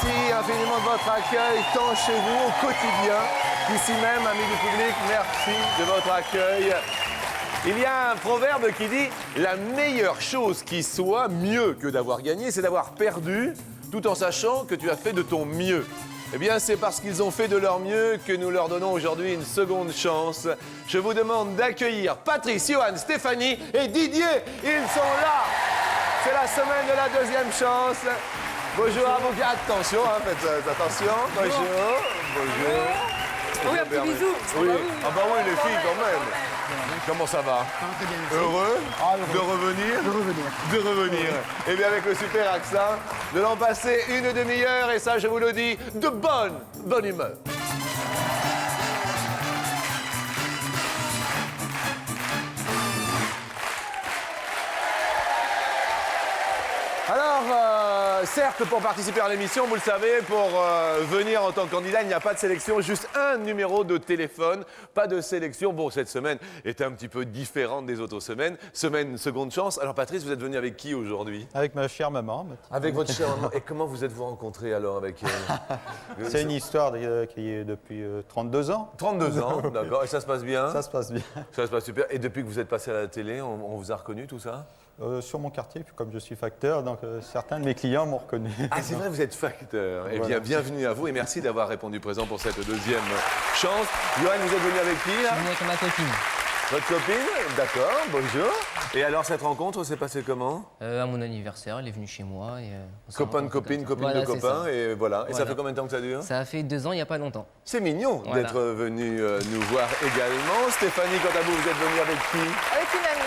Merci infiniment de votre accueil, tant chez vous, au quotidien, qu'ici même, amis du public, merci de votre accueil. Il y a un proverbe qui dit « La meilleure chose qui soit, mieux que d'avoir gagné, c'est d'avoir perdu, tout en sachant que tu as fait de ton mieux. » Eh bien, c'est parce qu'ils ont fait de leur mieux que nous leur donnons aujourd'hui une seconde chance. Je vous demande d'accueillir Patrice, Johan, Stéphanie et Didier. Ils sont là. C'est la semaine de la deuxième chance. Bonjour à vous. Attention, faites attention. Bonjour. Bonjour. Oui, un petit bisou. Oui. Ah bah oui, les filles quand même. Comment ça va? Heureux de revenir? De revenir. Et bien avec le super accent, de l'en passer une demi-heure, et ça je vous le dis, de bonne humeur. Alors, certes, pour participer à l'émission, vous le savez, pour venir en tant que candidat, il n'y a pas de sélection, juste un numéro de téléphone, pas de sélection. Bon, cette semaine est un petit peu différente des autres semaines. Semaine seconde chance. Alors, Patrice, vous êtes venu avec qui aujourd'hui? Avec ma chère maman. Avec votre chère maman. Et comment vous êtes-vous rencontrés alors avec elle? C'est une histoire qui est depuis 32 ans. 32 ans, d'accord. Et ça se passe bien? Ça se passe bien. Ça se passe super. Et depuis que vous êtes passé à la télé, on vous a reconnu, tout ça? Sur mon quartier, puis comme je suis facteur, donc certains de mes clients m'ont reconnu. Ah, c'est vrai, vous êtes facteur. Eh bien, Voilà. bienvenue à vous et merci d'avoir répondu présent pour cette deuxième chance. Johan, vous êtes venu avec qui là? Je suis venu avec ma copine. Votre copine? D'accord, bonjour. Et alors, cette rencontre s'est passée comment? À mon anniversaire, elle est venue chez moi. Et, on s'est Copain de rencontrés copine, comme ça. copine de Voilà, c'est copain, ça. et voilà. Et ça Voilà. fait combien de temps que ça dure? Ça a fait 2 ans, il n'y a pas longtemps. C'est mignon Voilà. d'être venu nous voir également. Stéphanie, quant à vous, vous êtes venue avec qui? Avec une amie.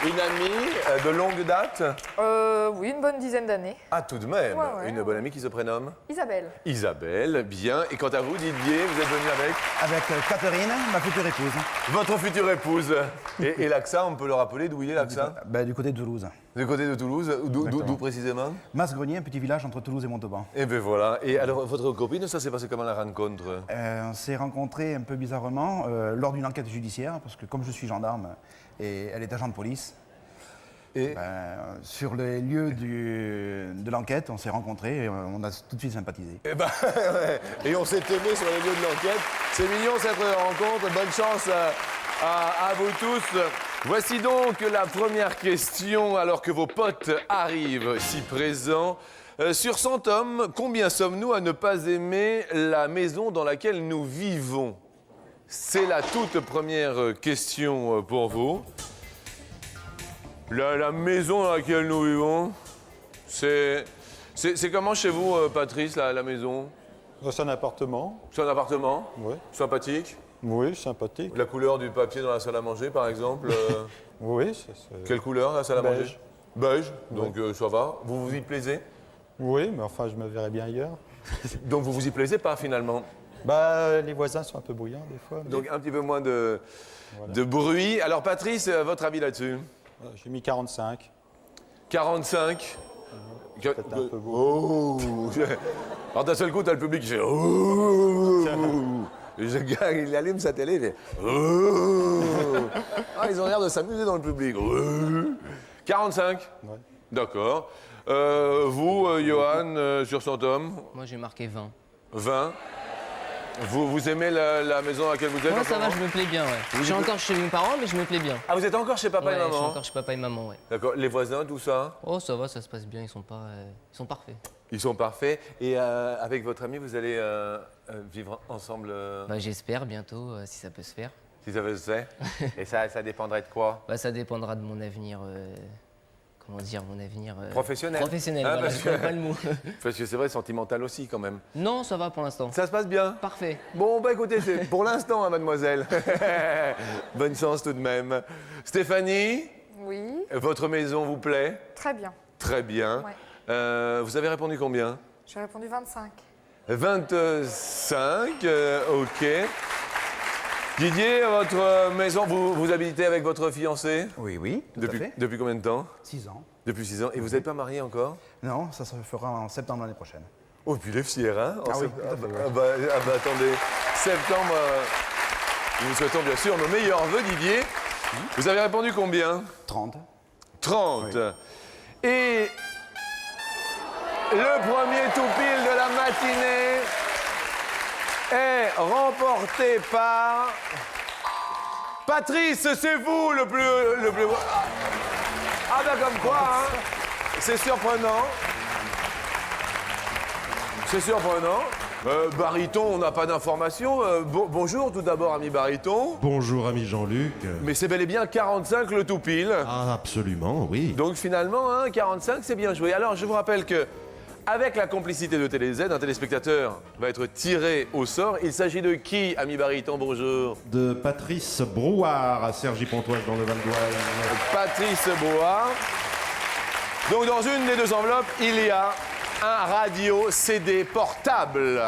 Une amie de longue date? Oui, une bonne dizaine d'années. Ah, tout de même. Ouais, Une bonne amie qui se prénomme? Isabelle. Isabelle, bien. Et quant à vous, Didier, vous êtes venu avec? Avec Catherine, ma future épouse. Votre future épouse. Et l'AXA, on peut le rappeler, d'où il est l'AXA? Du côté de Toulouse. Du côté de Toulouse. D'où précisément? Masgrenier, un petit village entre Toulouse et Montauban. Et bien voilà. Et alors, votre copine, ça s'est passé comment la rencontre? On s'est rencontrés un peu bizarrement lors d'une enquête judiciaire, parce que comme je suis gendarme et elle est agent de police, Et sur les lieux de l'enquête, on s'est rencontrés et on a tout de suite sympathisé. et on s'est aimé sur les lieux de l'enquête. C'est mignon cette rencontre. Bonne chance à vous tous. Voici donc la première question, alors que vos potes arrivent si présents. Sur 100 hommes, combien sommes-nous à ne pas aimer la maison dans laquelle nous vivons? C'est la toute première question pour vous. La maison dans laquelle nous vivons, c'est comment chez vous, Patrice, la maison? C'est un appartement. C'est un appartement? Oui. Sympathique? Oui, sympathique. La couleur du papier dans la salle à manger, par exemple? Oui, c'est... Quelle couleur, la salle à manger? Beige. Beige, donc ça va. Vous vous y plaisez? Oui, mais enfin, je me verrais bien ailleurs. Donc vous vous y plaisez pas, finalement? Les voisins sont un peu bruyants des fois. Mais... Donc un petit peu moins de bruit. Alors Patrice, votre avis là-dessus? J'ai mis 45. 45? Peut-être un peu beau. Oh! Alors d'un seul coup, t'as le public qui fait oh! Le gars, il allume sa télé, il fait oh! Ah, ils ont l'air de s'amuser dans le public. Oh! 45? Ouais. D'accord. Vous, Johan, sur 100 hommes? Moi, j'ai marqué 20. 20? Vous aimez la maison à laquelle vous êtes? Moi, en ce ça va, moment? je me plais bien, ouais. Je suis encore chez mes parents, mais je me plais bien. Ah, vous êtes encore chez papa Ouais, et je suis maman? encore chez papa et maman, ouais. D'accord. Les voisins, tout ça? Oh, ça va, ça se passe bien, ils sont parfaits. Ils sont parfaits. Et avec votre ami, vous allez vivre ensemble Bah, j'espère bientôt, si ça peut se faire. si ça veut se faire. Et ça dépendrait de quoi? Bah, ça dépendra de mon avenir, comment dire, mon avenir... Professionnel. Professionnel, Ah, voilà, parce je connais que- pas le mot. Parce que c'est vrai, sentimental aussi quand même. Non, ça va pour l'instant. Ça se passe bien? Parfait. Bon, bah écoutez, c'est pour l'instant, hein, mademoiselle. Bonne chance tout de même. Stéphanie, Oui, votre maison vous plaît? très bien. Très bien. Ouais. Vous avez répondu combien? J'ai répondu 25. 25, ok. Didier, votre maison, vous habitez avec votre fiancé? Oui, oui, tout à fait. Depuis combien de temps? 6 ans. Depuis 6 ans. Et vous n'êtes pas marié encore? Non, ça se fera en septembre l'année prochaine. Oh, puis il est fier, hein? Ah oui, Ah tout à fait, bah, attendez. Septembre, nous vous souhaitons bien sûr nos meilleurs vœux, Didier. Vous avez répondu combien? 30. 30. Et le premier tout pile de la matinée est remportée par Patrice, c'est vous le plus... Ah ben comme quoi, hein. C'est surprenant. C'est surprenant. Baryton, on n'a pas d'informations. Bonjour tout d'abord, ami Baryton. Bonjour ami Jean-Luc. Mais c'est bel et bien 45 le tout pile. Ah absolument, oui. Donc finalement, hein, 45, c'est bien joué. Alors je vous rappelle que, avec la complicité de TéléZ, un téléspectateur va être tiré au sort. Il s'agit de qui, ami Baryton? Bonjour. De Patrice Brouard à Cergy-Pontoise dans le Val-d'Oise. Patrice Bois. Donc dans une des deux enveloppes, il y a un radio CD portable.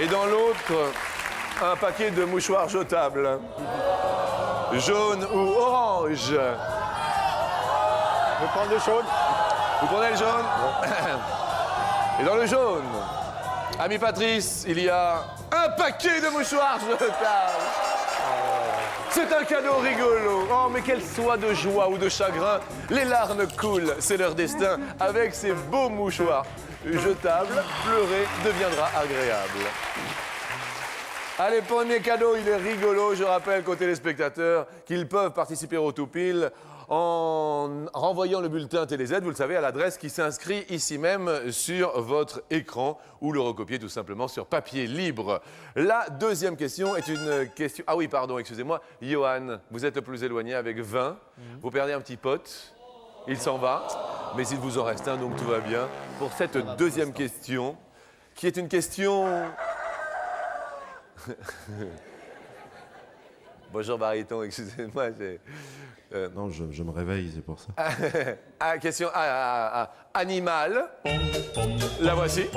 Et dans l'autre, un paquet de mouchoirs jetables. Jaune ou orange. Je vais prendre le jaune. Vous prenez le jaune? Et dans le jaune, ami Patrice, il y a un paquet de mouchoirs jetables. C'est un cadeau rigolo. Oh, mais qu'elle soit de joie ou de chagrin, les larmes coulent, c'est leur destin. Avec ces beaux mouchoirs jetables, pleurer deviendra agréable. Allez, premier cadeau, il est rigolo. Je rappelle qu'aux téléspectateurs qu'ils peuvent participer au tout pile en renvoyant le bulletin TéléZ, vous le savez, à l'adresse qui s'inscrit ici même sur votre écran ou le recopier tout simplement sur papier libre. La deuxième question est une question... Ah oui, pardon, excusez-moi. Johan, vous êtes le plus éloigné avec 20. Vous perdez un petit pote. Il s'en va. Mais il vous en reste un, donc tout va bien. Pour cette deuxième question, qui est une question... Bonjour Baryton, excusez-moi, Non, je me réveille, c'est pour ça. question animale. La voici.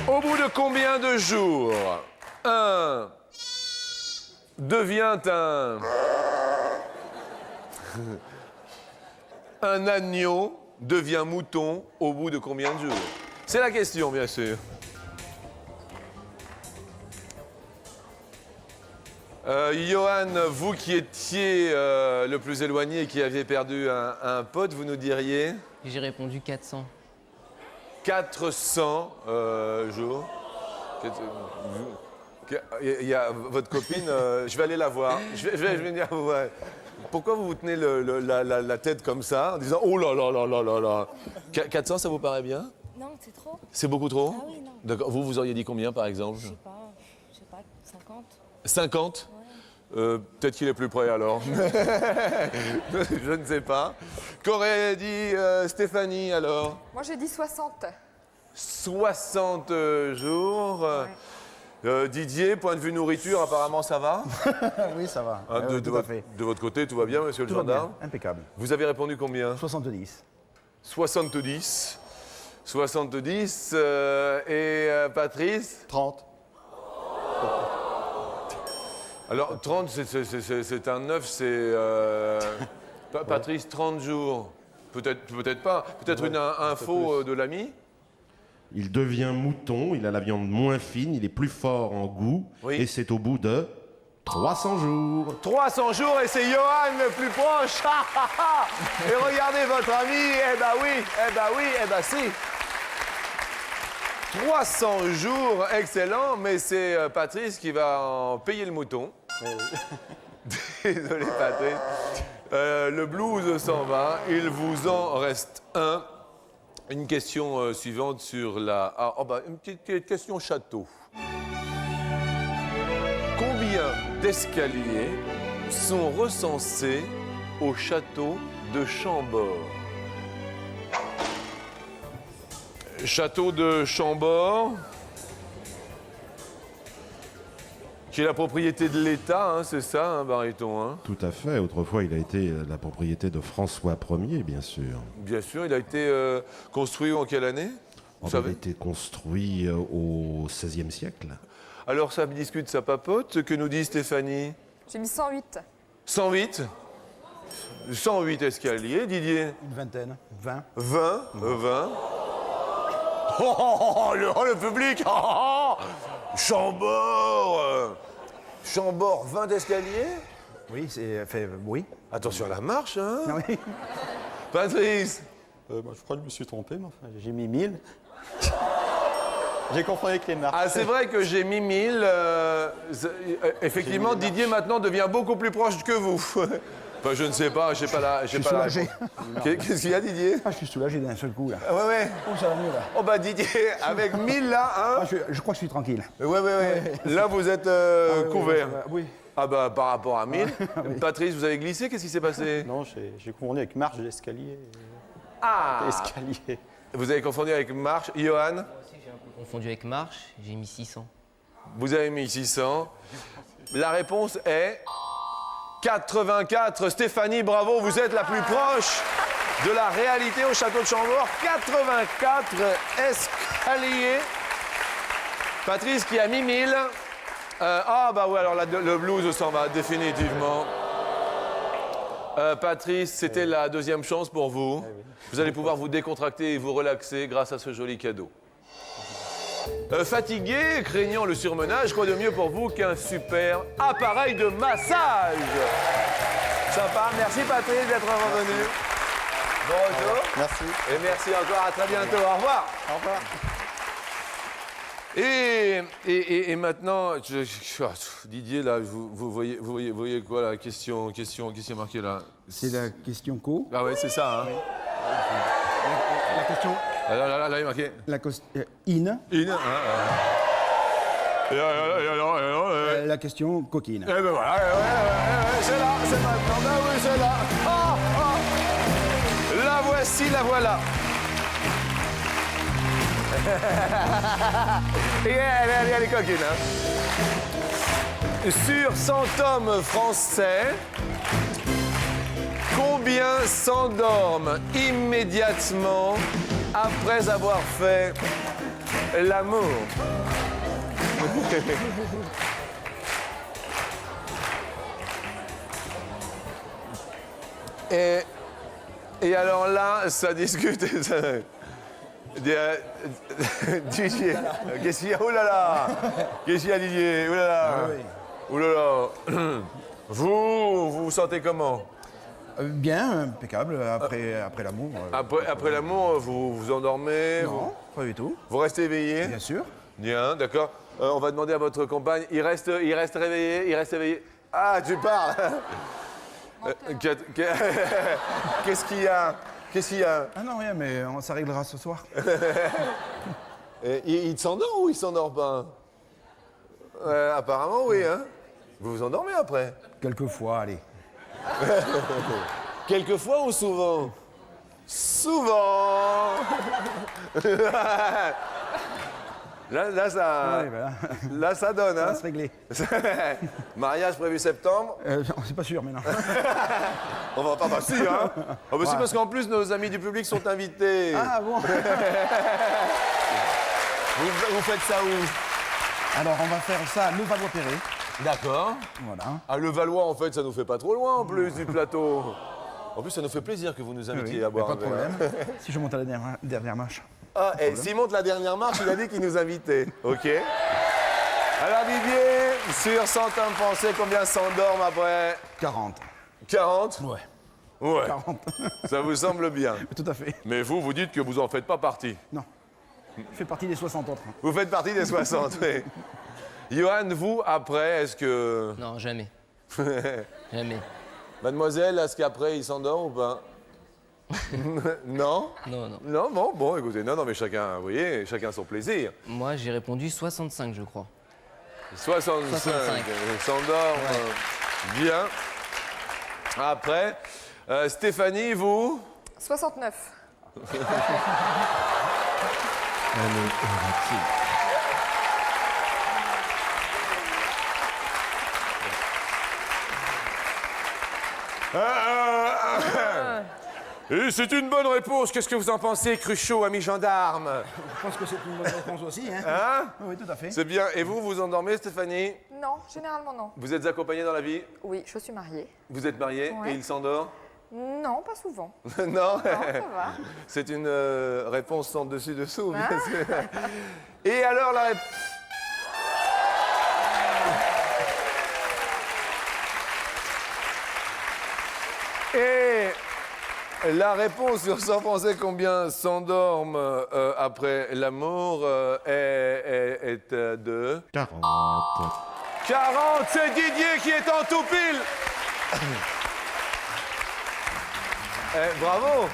Au bout de combien de jours un devient un agneau devient mouton au bout de combien de jours? C'est la question, bien sûr. Johan, vous qui étiez le plus éloigné et qui aviez perdu un pote, vous nous diriez? J'ai répondu 400. 400 jours. Il y a votre copine, je vais aller la voir. Je vais venir vous voir. Pourquoi vous vous tenez la tête comme ça en disant oh là là là là là là? 400, ça vous paraît bien? Non, c'est trop. C'est beaucoup trop? Ah oui, non. D'accord. Vous auriez dit combien par exemple? Je sais pas, 50. 50? Peut-être qu'il est plus près alors. Je ne sais pas. Qu'aurait dit Stéphanie alors? Moi, j'ai dit 60. 60 jours. Didier, point de vue nourriture, apparemment ça va? Oui, ça va. Hein, Tout à fait. de votre côté, tout va bien, monsieur le Tout va bien, gendarme? impeccable. Vous avez répondu combien? 70. 70. 70. Patrice? 30. Alors, 30, c'est un 9, c'est... Patrice, 30 jours. Peut-être pas. Peut-être une info de l'ami? Il devient mouton, il a la viande moins fine, il est plus fort en goût. Oui. Et c'est au bout de 300 jours. 300 jours et c'est Johan le plus proche. Et regardez votre ami, eh ben oui, eh ben si. 300 jours, excellent, mais c'est Patrice qui va en payer le mouton. Désolé Patrice. Le blues s'en va, il vous en reste un. Une question suivante sur la... une petite question château. Combien d'escaliers sont recensés au château de Chambord? Château de Chambord, qui est la propriété de l'État, hein, c'est ça, hein, Baryton, hein? Tout à fait. Autrefois, il a été la propriété de François Ier, bien sûr. Bien sûr, il a été construit en quelle année? Vous Il a savez? été construit au XVIe siècle. Alors ça me discute, ça papote. Que nous dit Stéphanie? J'ai mis 108. 108. 108 escaliers, Didier. Une vingtaine. 20. 20. 20. Oh, le public. Chambord. Chambord, 20 escaliers. Oui, c'est fait oui. Attention à la marche, hein. Ah oui. Patrice. Moi, je crois que je me suis trompé, mais enfin, j'ai mis 1000. J'ai confondu avec les marques. Ah, c'est vrai que j'ai mis 1000. Effectivement, Didier maintenant devient beaucoup plus proche que vous. Enfin, je ne sais pas, j'ai pas la. Je suis soulagé. Qu'est-ce qu'il y a, Didier? Ah, je suis soulagé d'un seul coup là. Ouais, ouais. Oh, ça va mieux là. Oh, bah, Didier, avec 1000 là, hein. Ah, je crois que je suis tranquille. Ouais. Là, vous êtes couvert. Oui. Ah, bah, par rapport à 1000. Patrice, vous avez glissé, qu'est-ce qui s'est passé? Non, j'ai confondu avec marche d'escalier. Ah. Escalier. Vous avez confondu avec marche. Johan, Moi aussi, j'ai un peu confondu avec marche, j'ai mis 600. vous avez mis 600. La réponse est 84. Stéphanie, bravo, vous êtes la plus proche de la réalité au château de Chambord. 84 escaliers. Patrice qui a mis 1000. Ah bah ouais, alors le blues s'en va définitivement. Patrice, c'était la deuxième chance pour vous. Vous allez pouvoir vous décontracter et vous relaxer grâce à ce joli cadeau. Fatigué, craignant le surmenage, quoi de mieux pour vous qu'un super appareil de massage? Sympa, merci Patrice d'être revenu. Bon retour. Merci. Et merci encore, à très bientôt, au revoir. Au revoir. Et maintenant, Didier, là, vous voyez quoi, la question qui est marquée là? C'est la question co. Ah ouais, c'est ça, hein. La question. Là, il est marqué. La in. In, hein, Et alors, La question coquine. Eh ben voilà, c'est là, c'est maintenant. Ben oui, c'est là. La voici, la voilà. Et elle est coquine, hein. Sur 100 hommes français, combien s'endorment immédiatement après avoir fait l'amour? Et alors là, ça discute. Didier, qu'est-ce qu'il y a? Oh là là! Qu'est-ce qu'il y a, Didier? Oh là là! Oh là là! Vous vous sentez comment? Bien, impeccable, après l'amour. Après l'amour, vous vous endormez? Non, pas du tout. Vous restez éveillé? Bien sûr. Bien, d'accord. On va demander à votre compagne. Il reste réveillé? Il reste éveillé? Ah, tu parles! Qu'est-ce qu'il y a? Qu'est-ce qu'il y a? Ah non, rien, mais ça réglera ce soir. Il s'endort ou il s'endort pas? Apparemment, oui, hein? Vous vous endormez après? Quelquefois, allez. Quelquefois ou souvent? Souvent! Là, ça... Ouais, voilà. Là, ça donne, Ça hein? va se régler. Mariage prévu septembre. C'est pas sûr, mais non. On va pas passer, hein? Oh, bah, c'est parce qu'en plus, nos amis du public sont invités. Ah bon. Vous faites ça où? Alors, on va faire ça à Levallois-Perret. D'accord. Voilà. À Levallois, en fait, ça nous fait pas trop loin, en plus, du plateau. En plus, ça nous fait plaisir que vous nous invitiez Oui, à boire pas de un verre. problème. Si je monte à la dernière marche. Ah, et s'il monte la dernière marche, il a dit qu'il nous invitait. OK. Alors, Didier, sur 100 hommes français, combien s'endorment après? 40. 40? Ouais. Ouais. 40. Ça vous semble bien. Tout à fait. Mais vous dites que vous en faites pas partie. Non. Je fais partie des 60 autres. Vous faites partie des 60, oui. Johan, vous, après, est-ce que... Non, jamais. Jamais. Mademoiselle, est-ce qu'après, il s'endort ou pas? Non? Non, non. Non, bon, écoutez, non, mais chacun, vous voyez, chacun son plaisir. Moi, j'ai répondu 65, je crois. 65, 65. il s'endort, bien. Après, Stéphanie, vous? 69. Et c'est une bonne réponse. Qu'est-ce que vous en pensez, Cruchot, ami gendarme? Je pense que c'est une bonne réponse aussi. Hein. Hein? Oui, tout à fait. C'est bien. Et vous, vous endormez, Stéphanie? Non, généralement non. Vous êtes accompagnée dans la vie? Oui, je suis mariée. Vous êtes mariée Ouais. et il s'endort? Non, pas souvent. Non? Non, ça va. C'est une réponse sans dessus-dessous, bien Ah. sûr. Et alors, la réponse... Et la réponse sur 100 Français combien s'endorment après l'amour est de 40. 40. C'est Didier qui est en tout pile. Bravo.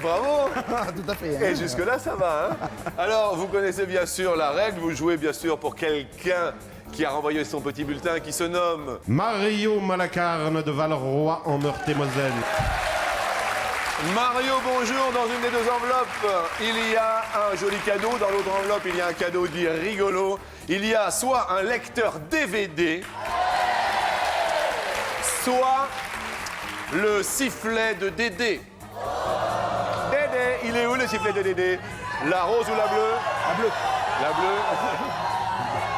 Bravo. Tout à fait. hein. Et jusque-là, ça va. Hein. Alors, vous connaissez bien sûr la règle. Vous jouez bien sûr pour quelqu'un qui a renvoyé son petit bulletin qui se nomme... Mario Malacarne de Valleroy en Meurthe-et-Moselle. Mario, bonjour. Dans une des deux enveloppes, il y a un joli cadeau. Dans l'autre enveloppe, il y a un cadeau dit rigolo. Il y a soit un lecteur DVD, soit le sifflet de Dédé. Dédé, il est où le sifflet de Dédé? La rose ou la bleue? La bleue. La bleue.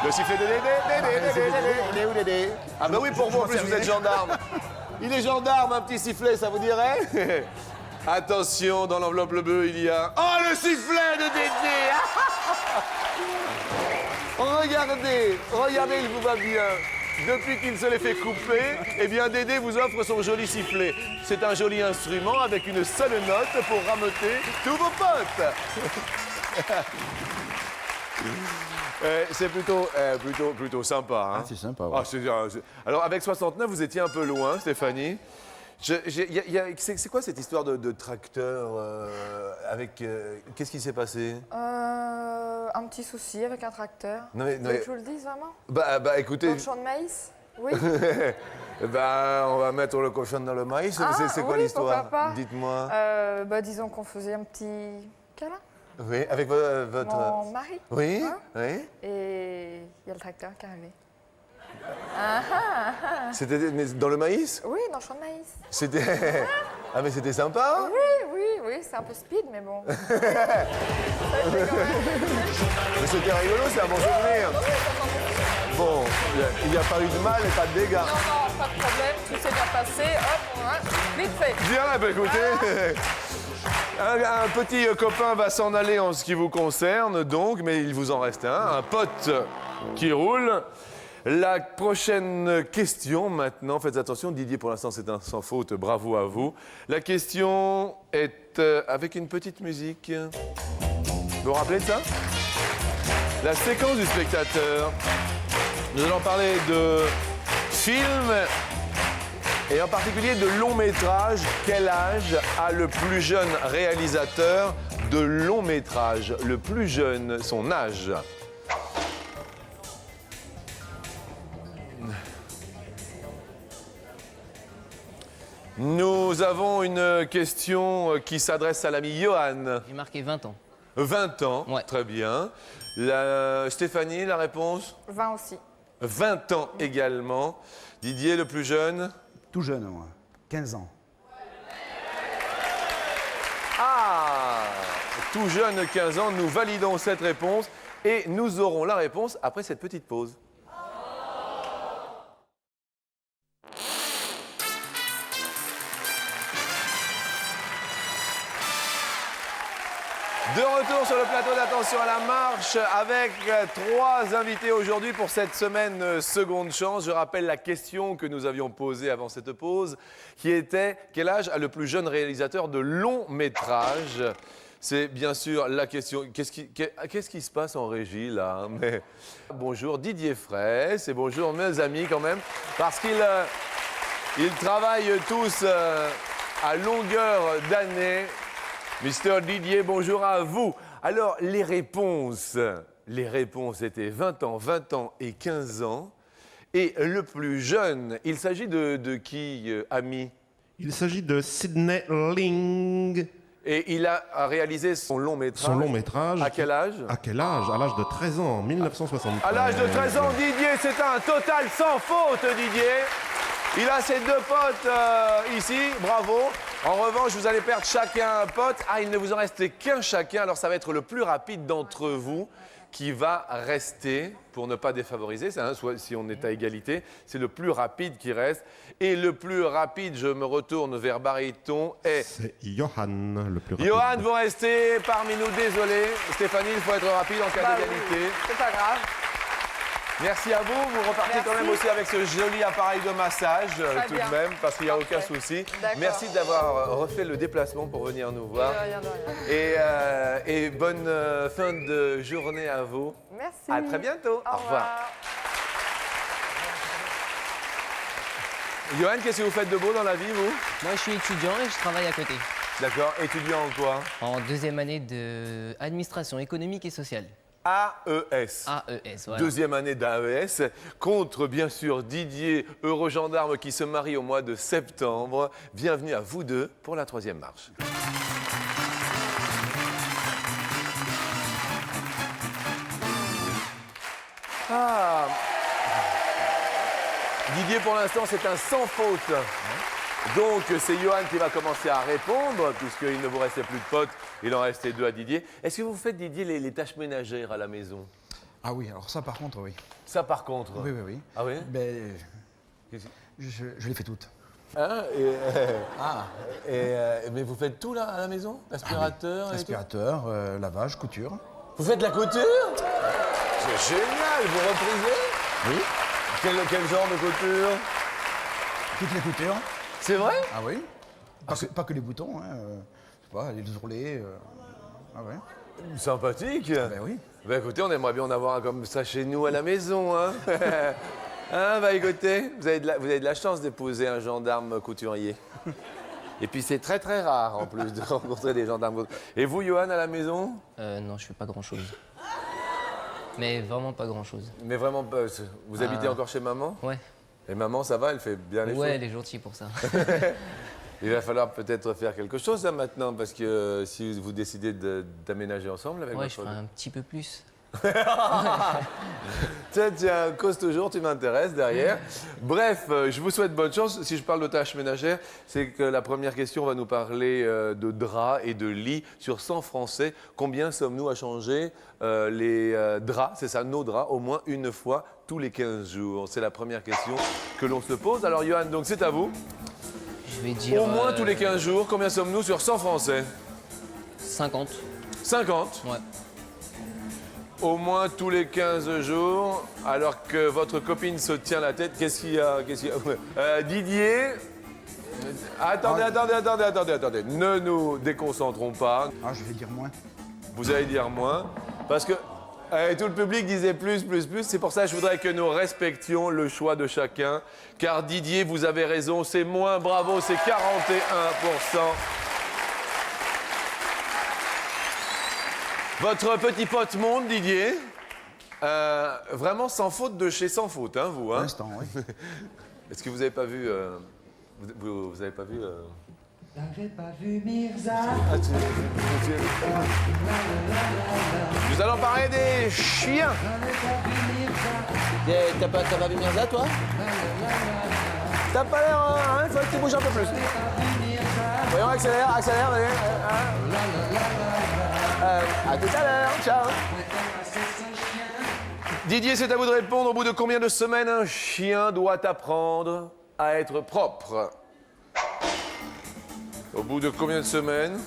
Le sifflet de Dédé, Il est où Dédé? Ah bah oui, pour vous, en plus, vous êtes gendarme. Il est gendarme, un petit sifflet, ça vous dirait? Attention, dans l'enveloppe bleue, il y a... Oh, le sifflet de Dédé. Regardez, il vous va bien. Depuis qu'il se l'est fait couper, eh bien Dédé vous offre son joli sifflet. C'est un joli instrument avec une seule note pour rameuter tous vos potes. C'est plutôt sympa. Hein. Ah, c'est sympa, ouais. Ah, alors avec 69, vous étiez un peu loin, Stéphanie. C'est quoi cette histoire de tracteur avec... Qu'est-ce qui s'est passé? Un petit souci avec un tracteur. Non, mais- Vous voulez que je vous le dise vraiment? Bah écoutez... Dans le champ de maïs? Oui. Ben, on va mettre le cochon dans le maïs. Ah, C'est quoi oui, l'histoire? pourquoi pas. Dites-moi. Disons qu'on faisait un petit câlin. Oui, avec votre... Mon mari. Oui, Hein? oui. Et il y a le tracteur qui est arrivé. C'était mais dans le maïs? Oui, dans le champ de maïs. C'était... Ah, mais c'était sympa. Oui, c'est un peu speed, mais bon. Mais c'était rigolo, c'est un bon souvenir. Bon, il n'y a pas eu de mal et pas de dégâts. Non, pas de problème, tout s'est bien passé. Hop, vite fait. Bien, bah écoutez... Un petit copain va s'en aller en ce qui vous concerne, donc, mais il vous en reste un pote qui roule. La prochaine question maintenant, faites attention, Didier pour l'instant c'est un sans faute, bravo à vous. La question est avec une petite musique. Vous vous rappelez de ça? La séquence du spectateur. Nous allons parler de films et en particulier de long métrage. Quel âge a le plus jeune réalisateur de long métrage? Le plus jeune, son âge. Nous avons une question qui s'adresse à l'ami Johan. J'ai marqué 20 ans. 20 ans, Ouais. très bien. Stéphanie, la réponse? 20 aussi. 20 ans également. Didier, le plus jeune? Tout jeune, moi. 15 ans. Ah! Tout jeune, 15 ans, nous validons cette réponse et nous aurons la réponse après cette petite pause. De retour sur le plateau d'Attention à la marche avec 3 invités aujourd'hui pour cette semaine Seconde Chance. Je rappelle la question que nous avions posée avant cette pause qui était quel âge a le plus jeune réalisateur de long métrage? C'est bien sûr la question. Qu'est-ce qui se passe en régie là? Mais... Bonjour Didier Fraisse et bonjour mes amis quand même parce qu'ils travaillent tous à longueur d'année. Mister Didier, bonjour à vous. Alors, les réponses étaient 20 ans et 15 ans. Et le plus jeune, il s'agit de qui, ami? Il s'agit de Sidney Ling. Et il a réalisé son long métrage. Son long métrage. À quel âge? À quel âge? À l'âge de 13 ans, en 1973. À l'âge de 13 ans, Didier, c'est un total sans faute, Didier. Il a ses 2 potes ici, bravo. En revanche, vous allez perdre chacun un pote. Ah, il ne vous en reste qu'un chacun, alors ça va être le plus rapide d'entre vous qui va rester pour ne pas défavoriser. Soit si on est à égalité, c'est le plus rapide qui reste. Et le plus rapide, je me retourne vers Baryton, est... C'est Johan, le plus rapide. Johan, vous restez parmi nous, désolé. Stéphanie, il faut être rapide en cas d'égalité. Oui, c'est pas grave. Merci à vous. Vous repartez quand même aussi avec ce joli appareil de massage, tout bien. de même, parce qu'il n'y a aucun Parfait. souci. D'accord. Merci d'avoir refait le déplacement pour venir nous voir. De rien, de rien. Et bonne fin de journée à vous. Merci. À très bientôt. Au revoir. Johan, qu'est-ce que vous faites de beau dans la vie, vous? Moi, je suis étudiant et je travaille à côté. D'accord. Étudiant en quoi? En deuxième année de administration économique et sociale. AES. AES, voilà. Deuxième année d'AES, contre bien sûr Didier, Eurogendarme qui se marie au mois de septembre. Bienvenue à vous deux pour la troisième marche. Ah. Didier, pour l'instant, c'est un sans faute. Donc, c'est Johan qui va commencer à répondre, puisqu'il ne vous restait plus de potes, il en restait 2 à Didier. Est-ce que vous faites, Didier, les tâches ménagères à la maison? Ah oui, alors ça par contre, oui. Ça, par contre. Oui, oui, oui. Ah oui? Ben, Qu'est-ce- je les fais toutes. Hein mais vous faites tout là à la maison? Aspirateur et tout? Aspirateur, lavage, couture. Vous faites la couture? C'est génial, vous reprisez? Oui. Quel genre de couture? Toutes les coutures. C'est vrai? Ah oui. Pas que les boutons, hein. Je sais pas, les ourlets. Ah ouais. Sympathique. Ben oui. Bah écoutez, on aimerait bien en avoir un comme ça chez nous à la maison, hein. Hein, bah écoutez, vous avez de la chance d'épouser un gendarme couturier. Et puis c'est très très rare en plus de rencontrer des gendarmes. Et vous, Johan, à la maison? Non, je fais pas grand-chose. Mais vraiment pas grand-chose. Mais vraiment pas. Vous habitez encore chez maman? Ouais. Et maman, ça va, elle fait bien les Ouais, choses? elle est gentille pour ça. Il va falloir peut-être faire quelque chose là, maintenant, parce que si vous décidez d'aménager ensemble avec Ouais, je votre... ferai un petit peu plus. Tiens, cause toujours, tu m'intéresses derrière. Bref, je vous souhaite bonne chance. Si je parle de tâches ménagères, c'est que la première question va nous parler de draps et de lits. Sur 100 Français, combien sommes-nous à changer les draps, c'est ça, nos draps, au moins une fois tous les 15 jours? C'est la première question que l'on se pose. Alors, Johan, donc c'est à vous. Je vais dire... Au moins tous les 15 jours, combien sommes-nous sur 100 Français? 50. 50. Ouais. Au moins tous les 15 jours, alors que votre copine se tient la tête, qu'est-ce qu'il y a, Didier, attendez. Ne nous déconcentrons pas. Ah, je vais dire moins. Vous allez dire moins, parce que tout le public disait plus. C'est pour ça que je voudrais que nous respections le choix de chacun. Car Didier, vous avez raison, c'est moins, bravo, c'est 41%. Votre petit pote monte, Didier. Vraiment sans faute de chez sans faute, hein, vous. Pour Hein. l'instant, oui. Est-ce que vous n'avez pas vu... vous avez pas vu... T'avais pas vu Mirza? Nous allons parler des chiens. T'as pas vu Mirza, toi? T'as pas l'air... Hein, il faut que tu bouges un peu plus. Voyons, accélère, allez. À tout à l'heure, ciao. Didier, c'est à vous de répondre. Au bout de combien de semaines un chien doit apprendre à être propre? Au bout de combien de semaines?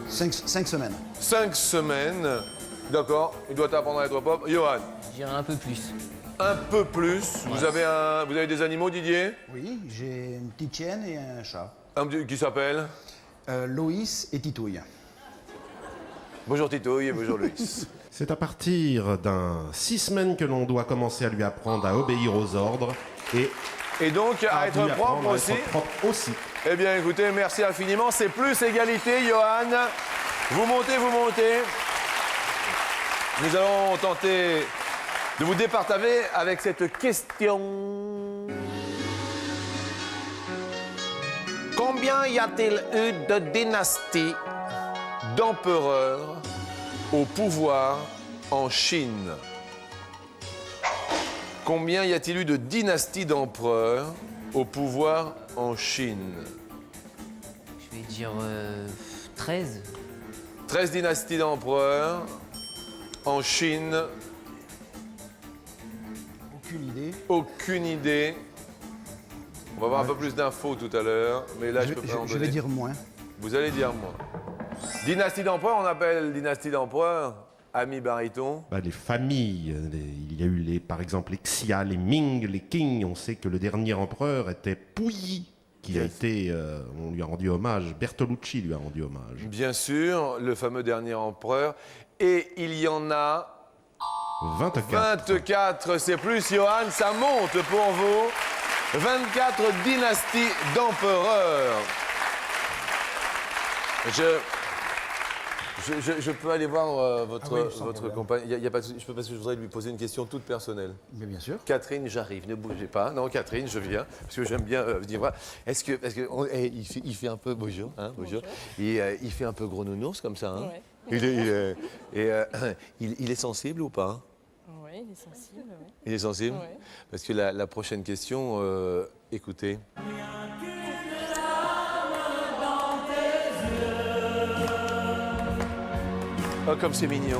5 semaines. 5 semaines. D'accord, il doit apprendre à être propre. Johan, Je dirais un peu plus. un peu plus. Vous avez des animaux, Didier? Oui, j'ai une petite chienne et un chat. Qui s'appelle? Loïs et Titouille. Bonjour Titouille et bonjour Loïs. C'est à partir d'un 6 semaines que l'on doit commencer à lui apprendre à obéir aux ordres et donc, à être lui propre apprendre à aussi. être propre aussi. Eh bien, écoutez, merci infiniment. C'est plus égalité, Johan. Vous montez. Nous allons tenter de vous départager avec cette question. Combien y a-t-il eu de dynasties d'empereurs au pouvoir en Chine? Combien y a-t-il eu de dynasties d'empereurs au pouvoir en Chine? Je vais dire 13. 13 dynasties d'empereurs en Chine. Aucune idée. Aucune idée. On va avoir un peu plus d'infos tout à l'heure, mais là, je peux pas en Je donner. vais dire moins. Vous allez dire moins. Dynastie d'empereurs, on appelle dynastie d'empereurs Ami baryton. Bah, les familles, il y a eu par exemple les Xia, les Ming, les Qing. On sait que le dernier empereur était Puyi, qui a été, on lui a rendu hommage, Bertolucci lui a rendu hommage. Bien sûr, le fameux dernier empereur. Et il y en a 24. 24, c'est plus, Johan, ça monte pour vous. 24 dynasties d'empereurs. Je peux aller voir votre compagne. Y a pas de souci. Je peux parce que je voudrais lui poser une question toute personnelle. Mais bien sûr. Catherine, j'arrive, ne bougez pas. Non, Catherine, je viens parce que j'aime bien venir voir. Est-ce que parce que il fait un peu bonjour, hein, bonjour. Il fait un peu gros nounours comme ça. Hein. Ouais. Il est sensible ou pas? Oui, il est sensible. Oui. Il est sensible. Ouais. Parce que la prochaine question, écoutez. Oh, comme c'est mignon.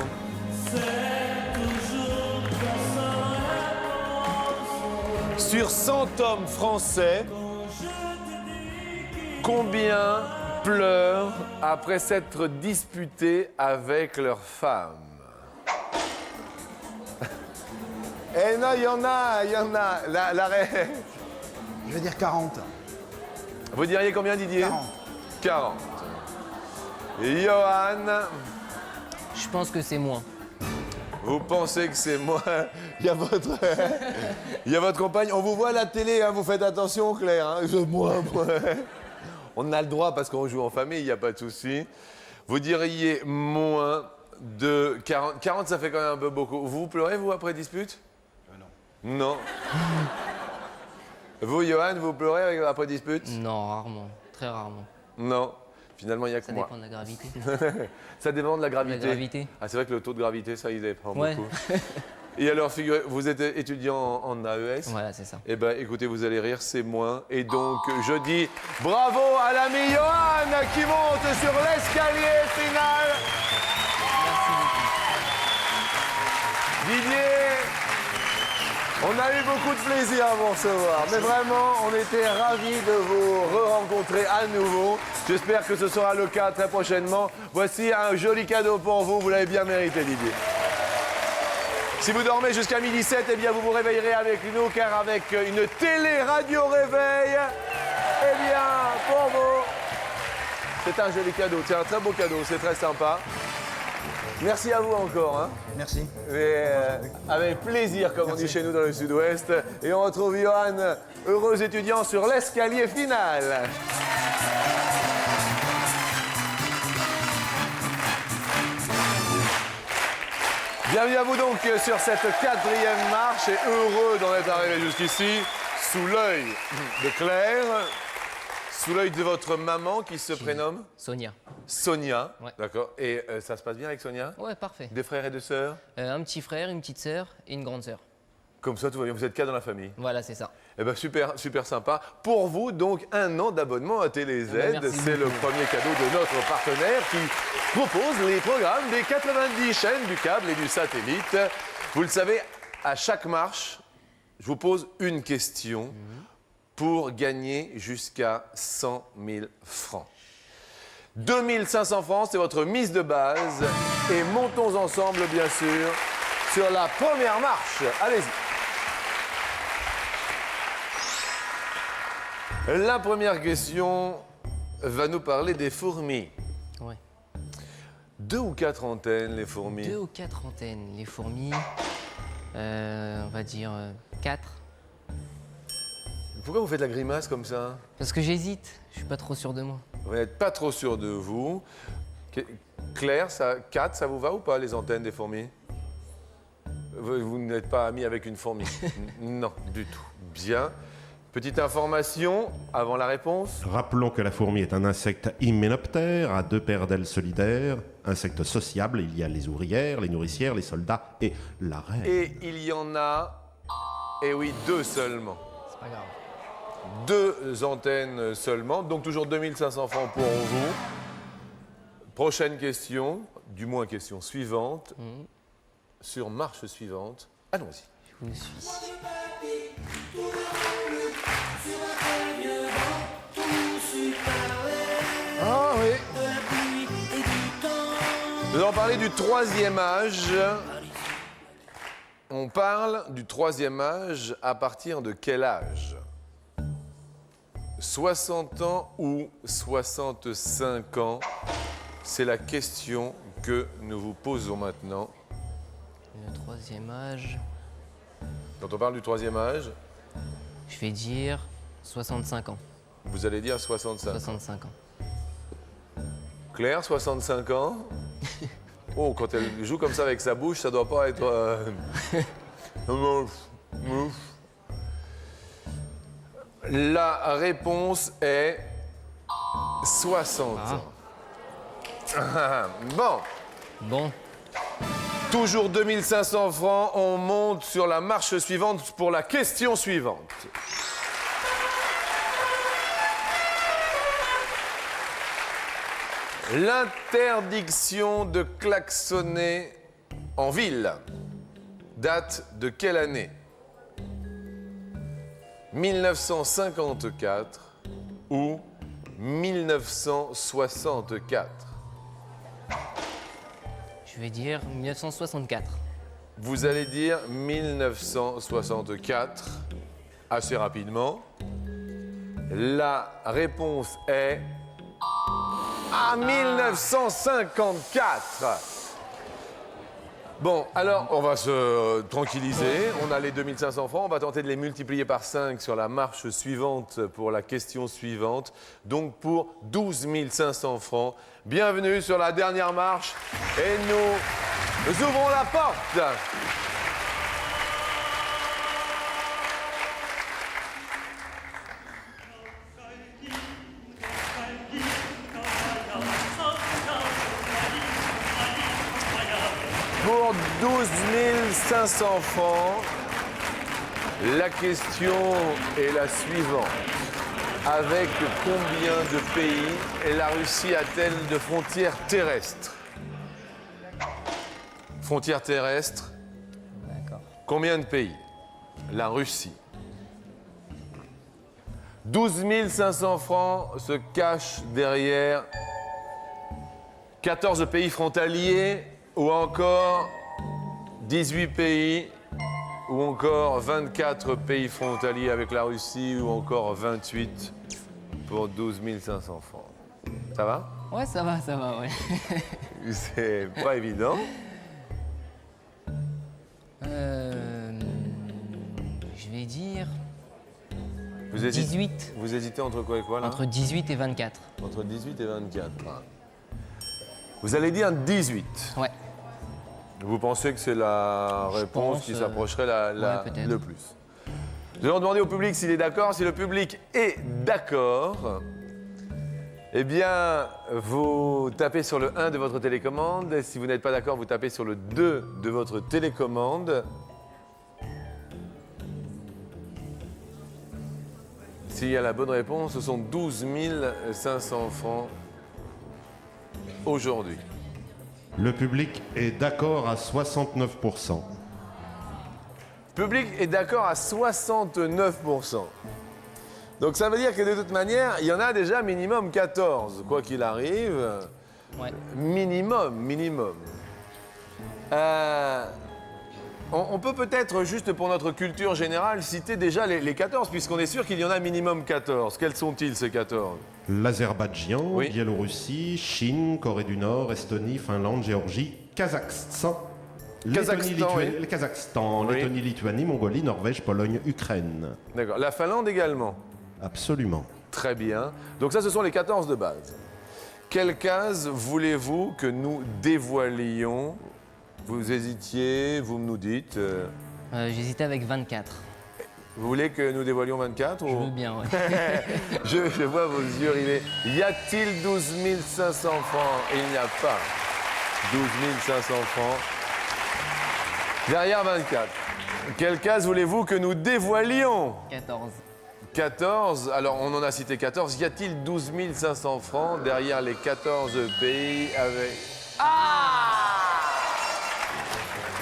Sur 100 hommes français, combien pleurent après s'être disputés avec leurs femmes? Eh non, il y en a. Je vais dire 40. Vous diriez combien, Didier? 40. 40. Et Johan, Je pense que c'est moins. vous pensez que c'est moi? Il y a votre compagne. On vous voit à la télé, hein, vous faites attention, Claire. Hein. Moi. On a le droit parce qu'on joue en famille, il n'y a pas de souci. Vous diriez moins de 40. 40, ça fait quand même un peu beaucoup. Vous pleurez, vous, après dispute? Non. Non. Vous, Johan, vous pleurez après dispute? Non, rarement. Très rarement. Non. Finalement, il n'y a que Ça moi. dépend de la gravité. Ça dépend de la gravité. La gravité. Ah, c'est vrai que le taux de gravité, ça, il dépend Ouais. beaucoup. Et alors, figurez, vous êtes étudiant en AES. Voilà, c'est ça. Eh bien, écoutez, vous allez rire, c'est moins. Et donc, je dis bravo à l'ami Johan qui monte sur l'escalier final. Didier, on a eu beaucoup de plaisir à vous recevoir. Mais vraiment, on était ravis de vous re-rencontrer à nouveau. J'espère que ce sera le cas très prochainement. Voici un joli cadeau pour vous. Vous l'avez bien mérité, Didier. Si vous dormez jusqu'à 12h07, eh bien vous vous réveillerez avec nous, car avec une télé-radio réveil, eh bien, pour vous, c'est un joli cadeau. C'est un très beau cadeau, c'est très sympa. Merci à vous encore. Hein. Merci. Et, avec plaisir, comme on dit chez nous dans le Sud-Ouest. Et on retrouve Johan, heureux étudiant, sur l'escalier final. Bienvenue à vous donc sur cette 4e marche et heureux d'en être arrivé jusqu'ici, sous l'œil de Claire, sous l'œil de votre maman qui se prénomme Sonia. Sonia. Ouais. D'accord. Et ça se passe bien avec Sonia? Ouais, parfait. Des frères et des sœurs? Un petit frère, une petite sœur et une grande sœur. Comme ça, tout va bien. Vous êtes 4 dans la famille. Voilà, c'est ça. Eh bien, super, super sympa. Pour vous, donc, 1 an d'abonnement à TéléZ. Merci C'est le beaucoup. premier cadeau de notre partenaire qui propose les programmes des 90 chaînes du câble et du satellite. Vous le savez, à chaque marche, je vous pose une question pour gagner jusqu'à 100 000 francs. 2500 francs, c'est votre mise de base. Et montons ensemble, bien sûr, sur la première marche. Allez-y. La première question va nous parler des fourmis. Ouais. 2 ou 4 antennes, les fourmis? 2 ou 4 antennes. Les fourmis, on va dire 4. Pourquoi vous faites la grimace comme ça? Parce que j'hésite. Je suis pas trop sûr de moi. Vous n'êtes pas trop sûr de vous. Claire, 4, ça vous va ou pas, les antennes des fourmis? Vous n'êtes pas ami avec une fourmi? Non, du tout. Bien. Petite information avant la réponse. Rappelons que la fourmi est un insecte hyménoptère à 2 paires d'ailes solidaires, insecte sociable. Il y a les ouvrières, les nourricières, les soldats et la reine. Et il y en a, eh oui, 2 seulement. C'est pas grave. 2 antennes seulement, donc toujours 2500 francs pour vous. Prochaine question, du moins question suivante. Sur marche suivante. Allons-y. Je vous suis. Ah oui. Nous allons parler du troisième âge. On parle du troisième âge à partir de quel âge? 60 ans ou 65 ans? C'est la question que nous vous posons maintenant. Le troisième âge, Quand on parle du troisième âge, je vais dire 65 ans. vous allez dire 65. 65 ans. Claire, 65 ans? Oh, quand elle joue comme ça avec sa bouche, ça doit pas être... La réponse est 60 ans. Bon, Bon, toujours 2500 francs. On monte sur la marche suivante pour la question suivante. L'interdiction de klaxonner en ville date de quelle année? 1954 ou 1964? je vais dire 1964. Vous allez dire 1964 assez rapidement. La réponse est à 1954. Bon, alors on va se tranquilliser. On a les 2500 francs. On va tenter de les multiplier par 5 sur la marche suivante pour la question suivante. Donc pour 12 500 francs. Bienvenue sur la dernière marche. Et nous ouvrons la porte. Pour 12 500 francs, la question est la suivante. Avec combien de pays la Russie a-t-elle de frontières terrestres? Frontières terrestres, D'accord. combien de pays? La Russie. 12 500 francs se cachent derrière 14 pays frontaliers ou encore 18 pays ou encore 24 pays frontaliers avec la Russie ou encore 28 pour 12 500 francs. Ça va? Ouais, ça va, ouais. C'est pas évident. Je vais dire Vous hésitez, 18. vous hésitez entre quoi et quoi là? Entre 18 et 24. Entre 18 et 24. Vous allez dire 18. Ouais. Vous pensez que c'est la réponse pense, qui s'approcherait ouais, peut-être. le plus. Nous allons demander au public s'il est d'accord. Si le public est d'accord, eh bien, vous tapez sur le 1 de votre télécommande. Et si vous n'êtes pas d'accord, vous tapez sur le 2 de votre télécommande. S'il y a la bonne réponse, ce sont 12 500 francs aujourd'hui. Le public est d'accord à 69%. Le public est d'accord à 69%. Donc ça veut dire que de toute manière, il y en a déjà minimum 14, quoi qu'il arrive. Ouais. Minimum. On peut peut-être, juste pour notre culture générale, citer déjà les 14, puisqu'on est sûr qu'il y en a minimum 14. Quels sont-ils, ces 14? L'Azerbaïdjan, Oui. Biélorussie, Chine, Corée du Nord, Estonie, Finlande, Géorgie, Kazakhstan, Kazakhstan, oui. le Kazakhstan, Oui. Lettonie, Lituanie, Mongolie, Norvège, Pologne, Ukraine. D'accord. La Finlande également. Absolument. Très bien. Donc ça, ce sont les 14 de base. Quelle case voulez-vous que nous dévoilions? Vous hésitiez, vous nous dites. J'hésitais avec 24. Vous voulez que nous dévoilions 24 Je ou... veux bien, ouais. je vois vos yeux river. Y a-t-il 12 500 francs? Il n'y a pas 12 500 francs. Derrière 24. Quelle case voulez-vous que nous dévoilions? 14. 14. Alors, on en a cité 14. Y a-t-il 12 500 francs derrière les 14 pays avec...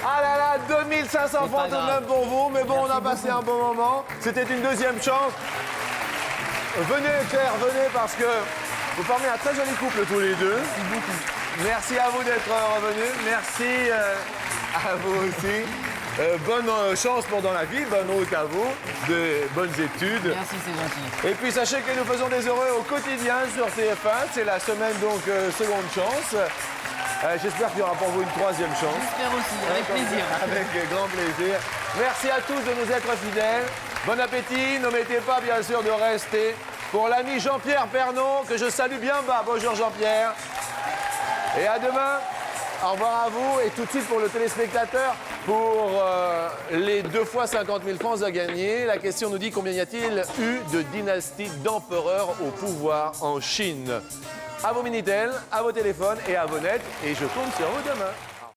Ah là là, 2500 francs tout de même pour vous, mais bon, on a passé un bon moment. C'était une deuxième chance. Venez, Claire, venez, parce que vous formez un très joli couple tous les deux. Merci beaucoup. Merci à vous d'être revenus. Merci à vous aussi. Bonne chance pour dans la vie, bonne route à vous, de bonnes études. Merci, c'est gentil. Et puis sachez que nous faisons des heureux au quotidien sur TF1. C'est la semaine donc seconde chance. J'espère qu'il y aura pour vous une troisième chance. J'espère aussi, avec plaisir. Avec grand plaisir. Merci à tous de nous être fidèles. Bon appétit. N'omettez pas bien sûr de rester pour l'ami Jean-Pierre Pernon que je salue bien bas. Bonjour Jean-Pierre. Et à demain. Au revoir à vous. Et tout de suite pour le téléspectateur, pour les 2 fois 50 000 francs à gagner. La question nous dit combien y a-t-il eu de dynasties d'empereurs au pouvoir en Chine? À vos Minitel, à vos téléphones et à vos nets. Et je compte sur vous demain.